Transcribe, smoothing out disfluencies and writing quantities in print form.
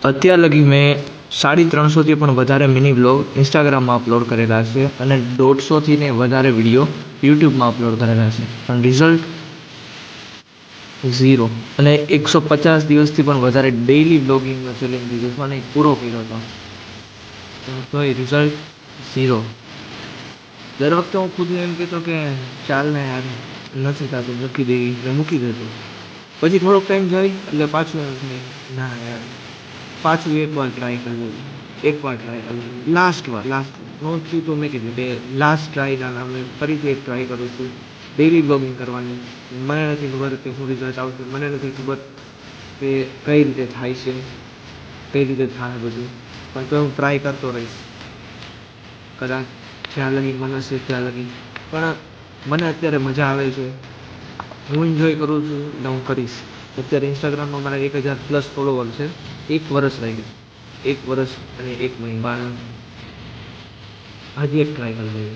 અત્યાર લગી મેં 350થી પણ વધારે મિની બ્લોગ ઇન્સ્ટાગ્રામમાં અપલોડ કરેલા છે અને 150થી ને વધારે વિડીયો યુટ્યુબમાં અપલોડ કરેલા છે, પણ રિઝલ્ટ ઝીરો. અને 150 દિવસથી પણ વધારે ડેઇલી બ્લોગિંગનો ચેલેન્જ લીધો હતો અને પૂરો કર્યો હતો, તોય રિઝલ્ટ ઝીરો. દર વખતે હું ખુદને એમ કહેતો કે ચાલ ને યાર, નથી થતું, મૂકી દેતો. પછી થોડોક ટાઈમ જાય એટલે પાછું એમ થાય, ના યાર પાછું એકવાર ટ્રાય કરવું, લાસ્ટ વાર નો થયું તો મેં કીધું કે લાસ્ટ ટ્રાયના નામે ફરીથી એક ટ્રાય કરું છું, ડેલી બ્લોગિંગ કરવાની. મને નથી ખબર કે શું રિઝલ્ટ આવશે, મને નથી ખબર કે કઈ રીતે થાય છે, કઈ રીતે થાય બધું, પણ તો હું ટ્રાય કરતો રહીશ. કદાચ જ્યાં લગી મને હશે ત્યાં લગી. પણ મને અત્યારે મજા આવે છે, હું એન્જોય કરું છું એટલે હું કરીશ. અત્યારે ઇન્સ્ટાગ્રામમાં મારા 1000+ ફોલોવર છે. 1 વર્ષ થઈ ગયું, 1 વર્ષ અને 1 મહિના. હજી એક ટ્રાય કરી લઈએ.